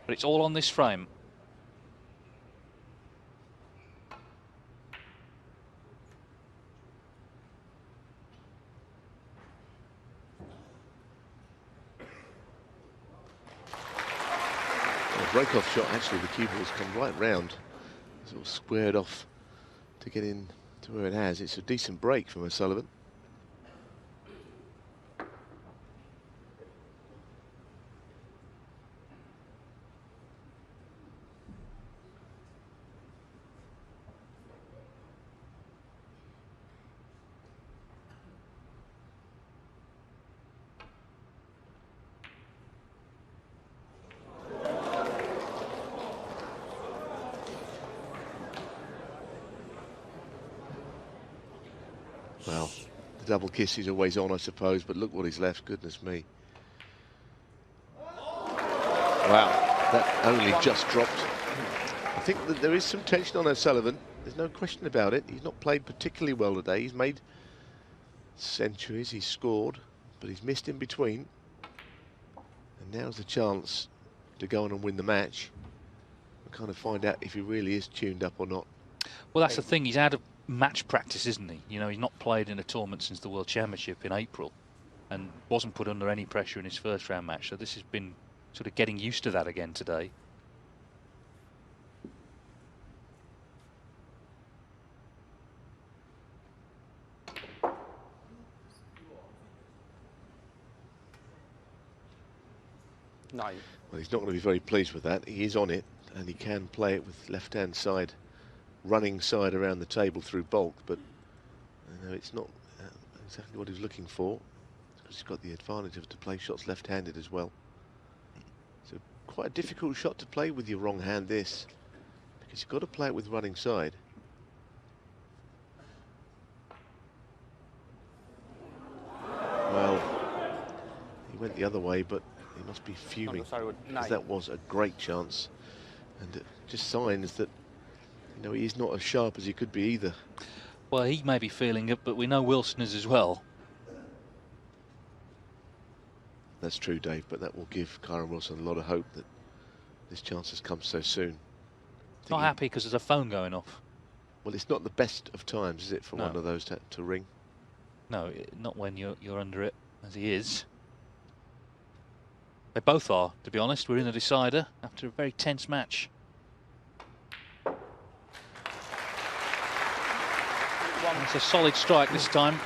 But it's all on this frame. Break-off shot, actually, the cue ball's come right round, sort of squared off to get in to where it has. It's a decent break from O'Sullivan. Well, the double kiss is always on, I suppose, but look what he's left, goodness me. Wow, that only just dropped. I think that there is some tension on O'Sullivan, there's no question about it. He's not played particularly well today. He's made centuries, he's scored, but he's missed in between. And now's the chance to go on and win the match and kind of find out if he really is tuned up or not. Well, that's the thing, he's out of match practice, isn't he? You know, he's not played in a tournament since the World Championship in April and wasn't put under any pressure in his first round match, so this has been sort of getting used to that again today. No. Well, he's not going to be very pleased with that. He is on it and he can play it with left-hand side, running side around the table through bulk, but you know, it's not exactly what he's looking for, because he's got the advantage of to play shots left-handed as well. So quite a difficult shot to play with your wrong hand, this, because you've got to play it with running side. Well, he went the other way, but he must be fuming, because that was a great chance, and it just signs that, you know, he's not as sharp as he could be either. Well, he may be feeling it, but we know Wilson is as well. That's true, Dave, but that will give Kyren Wilson a lot of hope that this chance has come so soon. Not happy because there's a phone going off. Well, it's not the best of times, is it, for one of those to ring? No, not when you're under it, as he is. They both are, to be honest. We're in the decider after a very tense match. It's a solid strike this time.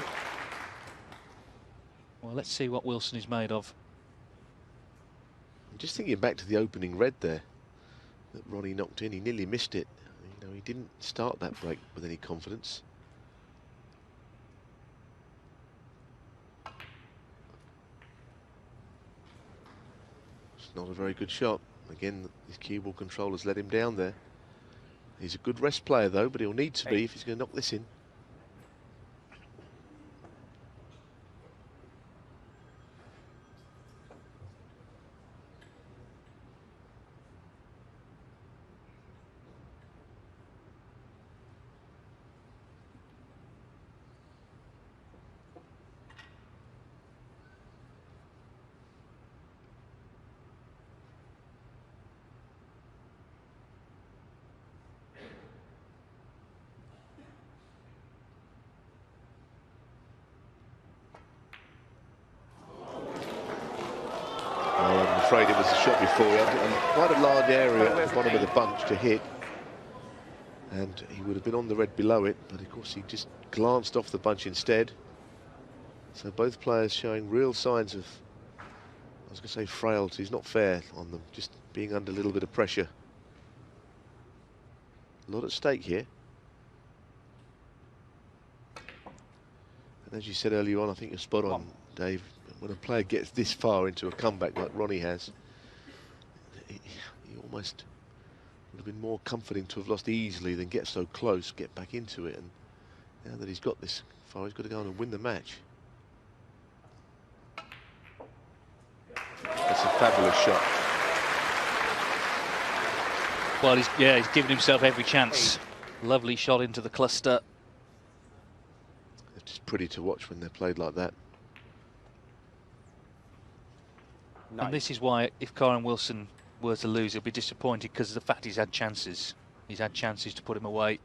Well, let's see what Wilson is made of. I'm just thinking back to the opening red there that Ronnie knocked in. He nearly missed it. You know, he didn't start that break with any confidence. It's not a very good shot. Again, his cue ball control has let him down there. He's a good rest player though, but he'll need to be if he's going to knock this in. I'm afraid it was a shot before. He had quite a large area at the bottom of the bunch to hit, and he would have been on the red below it, but of course he just glanced off the bunch instead. So both players showing real signs of, I was going to say frailty, it's not fair on them, just being under a little bit of pressure. A lot at stake here. And as you said earlier on, I think you're spot on, Dave. When a player gets this far into a comeback like Ronnie has, he almost would have been more comforting to have lost easily than get so close, get back into it. And now that he's got this far, he's got to go on and win the match. That's a fabulous shot. Well, he's given himself every chance. Lovely shot into the cluster. It's just pretty to watch when they're played like that. And this is why, if Kyren Wilson were to lose, he'll be disappointed because of the fact he's had chances. He's had chances to put him away.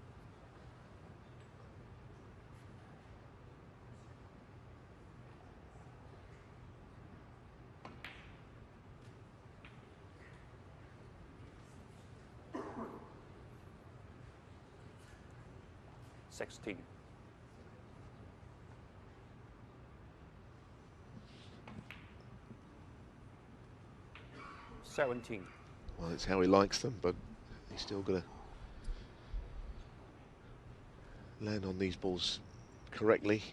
$16. 17. Well, it's how he likes them, but he's still got to land on these balls correctly.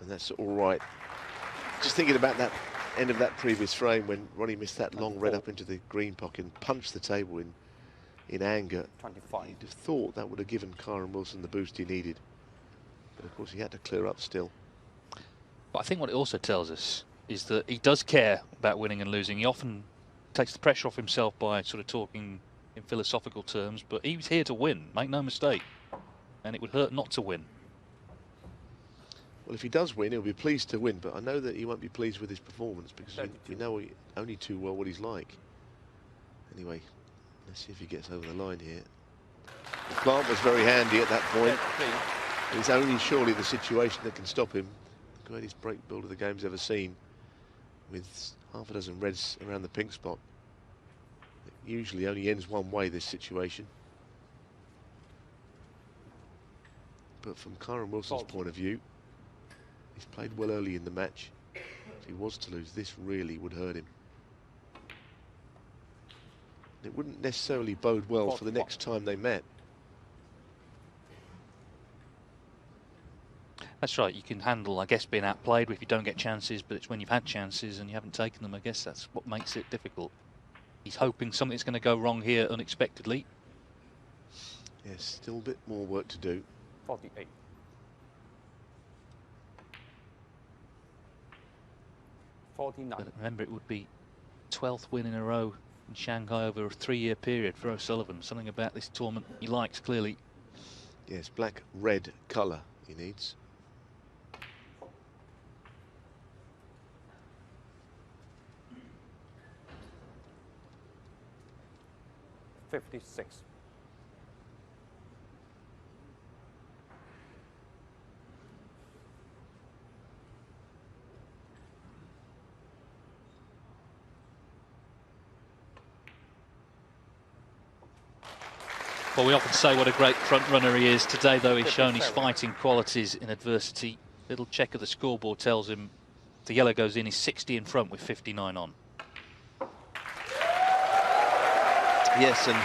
And that's all right. Just thinking about that end of that previous frame when Ronnie missed that long red up into the green pocket and punched the table in anger. 25. You'd have thought that would have given Kyren Wilson the boost he needed. But of course he had to clear up still. But I think what it also tells us is that he does care about winning and losing. He often takes the pressure off himself by sort of talking in philosophical terms, but he was here to win, make no mistake. And it would hurt not to win. Well, if he does win, he'll be pleased to win, but I know that he won't be pleased with his performance because we know only too well what he's like. Anyway, let's see if he gets over the line here. The plant was very handy at that point. It's only surely the situation that can stop him. Greatest break builder the game's ever seen, with half a dozen reds around the pink spot. It usually only ends one way, this situation. But from Kyren Wilson's point of view, he's played well early in the match. If he was to lose, this really would hurt him. It wouldn't necessarily bode well for the next time they met. That's right, you can handle, I guess, being outplayed if you don't get chances, but it's when you've had chances and you haven't taken them, I guess that's what makes it difficult. He's hoping something's going to go wrong here unexpectedly. Yes, still a bit more work to do. 48. But remember, it would be 12th win in a row in Shanghai over a 3-year period for O'Sullivan. Something about this tournament he likes, clearly. Yes, black-red colour he needs. 56. Well, we often say what a great front runner he is. Today, though, he's shown his fighting qualities in adversity. Little check of the scoreboard tells him the yellow goes in. He's 60 in front with 59 on. Yes, and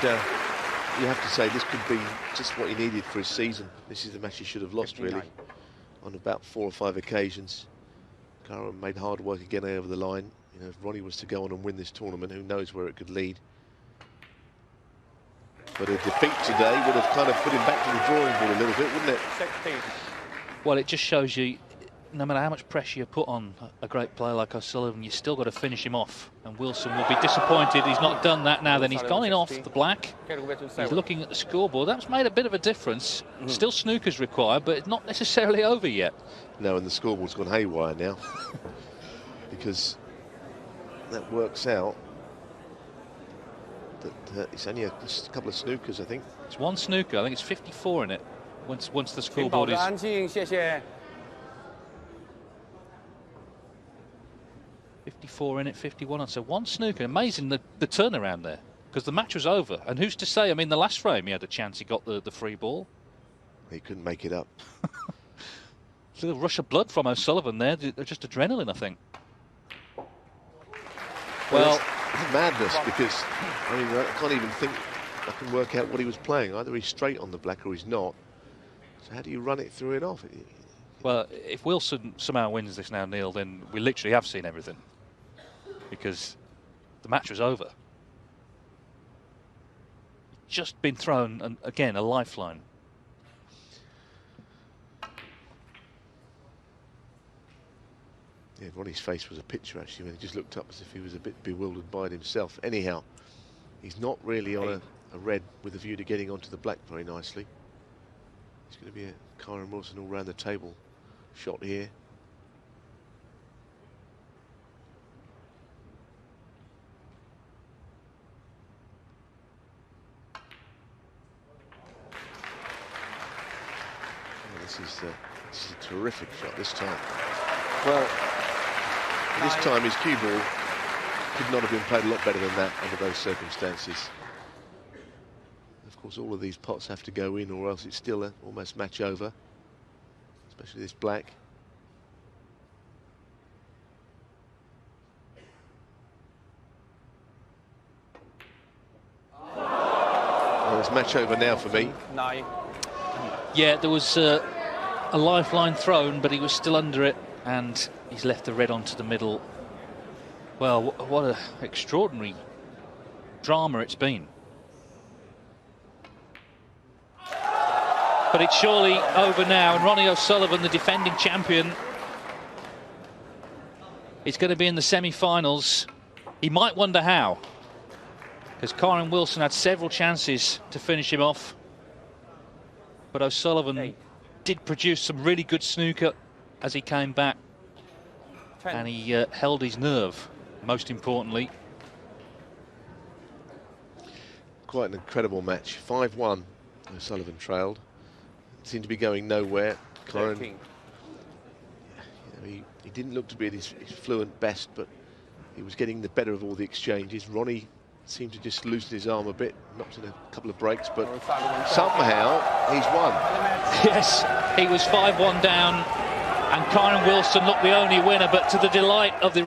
you have to say this could be just what he needed for his season. This is the match he should have lost, 59. really, on about 4 or 5 occasions. Kyren made hard work again over the line. You know, if Ronnie was to go on and win this tournament, who knows where it could lead. But a defeat today would have kind of put him back to the drawing board a little bit, wouldn't it? 16. Well, it just shows you, no matter how much pressure you put on a great player like O'Sullivan, you still got to finish him off. And Wilson will be disappointed he's not done that now. Then he's gone in off the black. He's looking at the scoreboard. That's made a bit of a difference. Still snooker's required, but it's not necessarily over yet. No, and the scoreboard's gone haywire now. Because that works out that it's only a couple of snookers, I think. It's one snooker. I think it's 54 in it. Once the scoreboard is... 谢谢. 54 in it, 51 on. So one snooker. Amazing the turnaround there. Because the match was over. And who's to say? I mean, the last frame he had a chance. He got the free ball. He couldn't make it up. A little rush of blood from O'Sullivan there. Just adrenaline, I think. Well, it's madness because, I mean, I can't even think I can work out what he was playing. Either he's straight on the black or he's not. So how do you run it through and off? Well, if Wilson somehow wins this now, Neil, then we literally have seen everything. Because the match was over. Just been thrown, and again, a lifeline. Yeah, Ronnie's face was a picture, actually, when he just looked up as if he was a bit bewildered by it himself. Anyhow, he's not really on a red with a view to getting onto the black very nicely. It's going to be a Kyren Wilson all round the table shot here. This is a terrific shot this time. Well, This time his cue ball could not have been played a lot better than that under those circumstances. Of course, all of these pots have to go in, or else it's still almost match over, especially this black. Well, it's match over now for me. 9. Yeah, there was a lifeline thrown, but he was still under it, and he's left the red onto the middle. Well, what an extraordinary drama it's been. But it's surely over now, and Ronnie O'Sullivan, the defending champion, is going to be in the semi-finals. He might wonder how, because Kyren Wilson had several chances to finish him off. But O'Sullivan did produce some really good snooker as he came back. 10. And he held his nerve, most importantly. Quite an incredible match. 5-1, O'Sullivan trailed. Seemed to be going nowhere. Kyren, 13. he didn't look to be at his fluent best, but he was getting the better of all the exchanges. Ronnie seemed to just loosen his arm a bit, knocked in a couple of breaks, but somehow he's won. Yes, he was 5-1 down, and Kyren Wilson looked the only winner, but to the delight of the